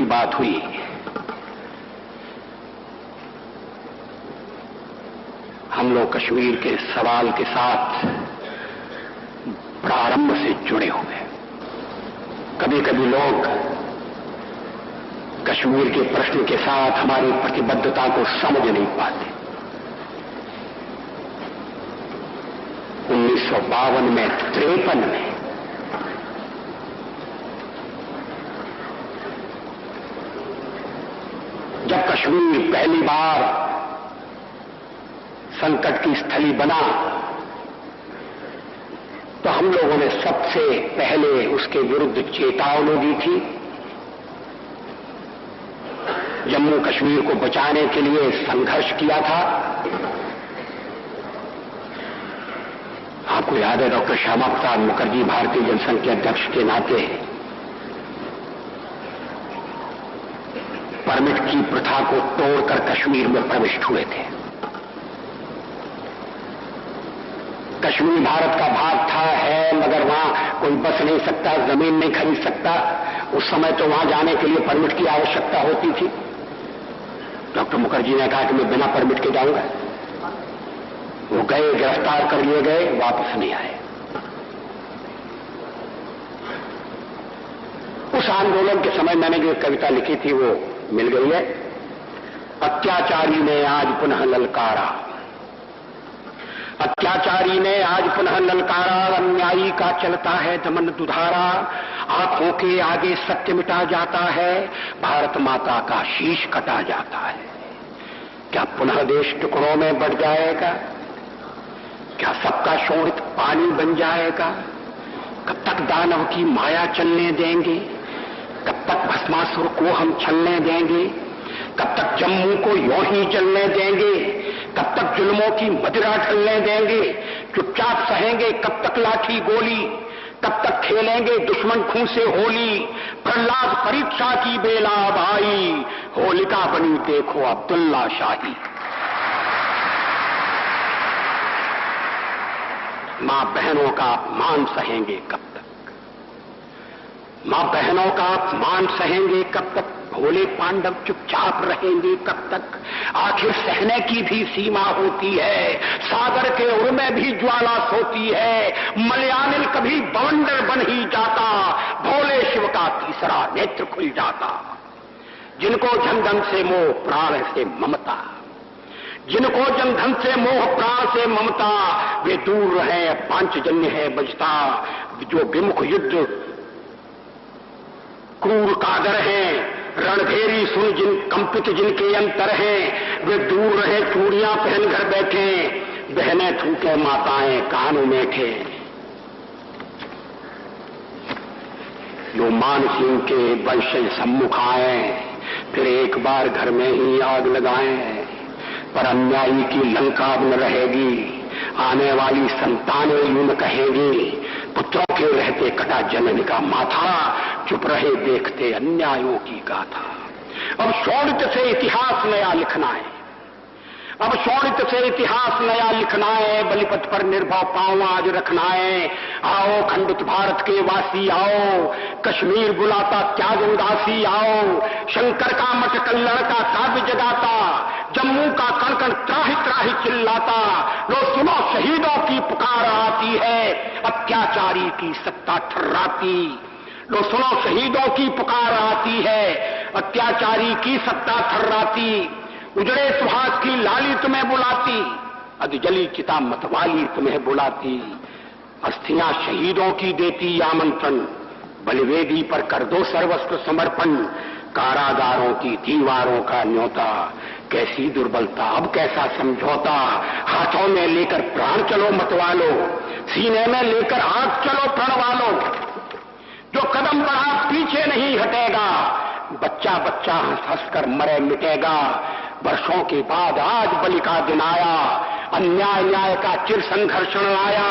बात हुई। हम लोग कश्मीर के सवाल के साथ प्रारंभ से जुड़े हुए। कभी कभी लोग कश्मीर के प्रश्न के साथ हमारी प्रतिबद्धता को समझ नहीं पाते। 1952 में 53 में जब कश्मीर पहली बार संकट की स्थली बना तो हम लोगों ने सबसे पहले उसके विरुद्ध चेतावनी दी थी। जम्मू कश्मीर को बचाने के लिए संघर्ष किया था। आपको याद है डॉक्टर श्यामा प्रसाद मुखर्जी भारतीय जनसंघ के अध्यक्ष के नाते परमिट की प्रथा को तोड़कर कश्मीर में प्रविष्ट हुए थे। कश्मीर भारत का भाग था, है, मगर वहां कोई बस नहीं सकता, जमीन नहीं खरीद सकता। उस समय तो वहां जाने के लिए परमिट की आवश्यकता होती थी। डॉक्टर मुखर्जी ने कहा कि मैं बिना परमिट के जाऊंगा। वो गए, गिरफ्तार कर लिए गए, वापस नहीं आए। उस आंदोलन के समय मैंने जो कविता लिखी थी वो मिल गई है। अत्याचारी ने आज पुनः ललकारा, अत्याचारी ने आज पुनः ललकारा, अन्यायी का चलता है दमन दुधारा। आंखों के आगे सत्य मिटा जाता है, भारत माता का शीश कटा जाता है। क्या पुनः देश टुकड़ों में बढ़ जाएगा? क्या सबका शोणित पानी बन जाएगा? कब तक दानव की माया चलने देंगे? कब तक भस्मासुर को हम छलने देंगे? कब तक जम्मू को यों ही जलने देंगे? कब तक जुल्मों की मदिरा ढलने देंगे? चुपचाप सहेंगे कब तक लाठी गोली? कब तक खेलेंगे दुश्मन खून से होली? प्रहलाद परीक्षा की बेला भाई, होलिका बनी देखो अब्दुल्ला शाही। मां बहनों का अपमान सहेंगे कब तक? मां बहनों का अपमान सहेंगे कब तक? भोले पांडव चुपचाप रहेंगे कब तक? आखिर सहने की भी सीमा होती है, सागर के उर में भी ज्वाला सोती है। मलयानिल कभी बवंडर बन ही जाता, भोले शिव का तीसरा नेत्र खुल जाता। जिनको जनधन से मोह प्राण से ममता, जिनको जनधन से मोह प्राण से ममता, वे दूर रहे पांचजन्य है बजता। जो विमुख युद्ध क्रूर कागर हैं, रणधेरी सुन जिन कंपित जिनके अंतर हैं, वे दूर रहे चूड़ियां पहन घर बैठे। बहनें थूके माताएं कानों मेठे। जो मानसिंह के वंशज सम्मुख आए, फिर एक बार घर में ही आग लगाएं। पर अन्यायी की लंका अब न रहेगी, आने वाली संतानें यूं न कहेंगी। पुत्रों के रहते कटा जननी का माथा, चुप रहे देखते अन्यायों की गाथा। अब शोणित से इतिहास नया लिखना है, अब शोणित से इतिहास नया लिखना है। बलिपथ पर निर्भय पांव आज रखना है। आओ खंडित भारत के वासी आओ, कश्मीर बुलाता त्याग उदासी आओ। शंकर का मठ कल्लड़ का काव्य जगाता, जम्मू का कण कण त्राहि त्राहि चिल्लाता। लो सुनो शहीदों की पुकार आती है, अत्याचारी की सत्ता ठर्राती। लो सुनो शहीदों की पुकार आती है, अत्याचारी की सत्ता ठर्राती। उजड़े सुहास की लाली तुम्हें बुलाती, अधजली चिता मतवाली तुम्हें बुलाती। अस्थियां शहीदों की देती आमंत्रण, बलिवेदी पर कर दो सर्वस्व समर्पण। कारागारों की दीवारों का न्योता, कैसी दुर्बलता अब कैसा समझौता। हाथों में लेकर प्राण चलो मतवालो, सीने में लेकर आग चलो प्रण वालो। जो कदम बढ़ा पीछे नहीं हटेगा, बच्चा बच्चा हंस हंस कर मरे मिटेगा। वर्षों के बाद आज बलि का दिन आया, अन्याय न्याय का चिर संघर्षण आया।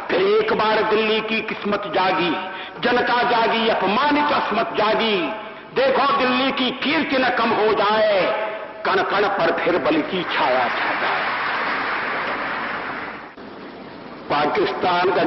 फिर एक बार दिल्ली की किस्मत जागी, जनता जागी, अपमानित अस्मत जागी। देखो दिल्ली की कीर्ति न कम हो जाए, कण कण पर फिर बलि की छाया छा जाए। पाकिस्तान का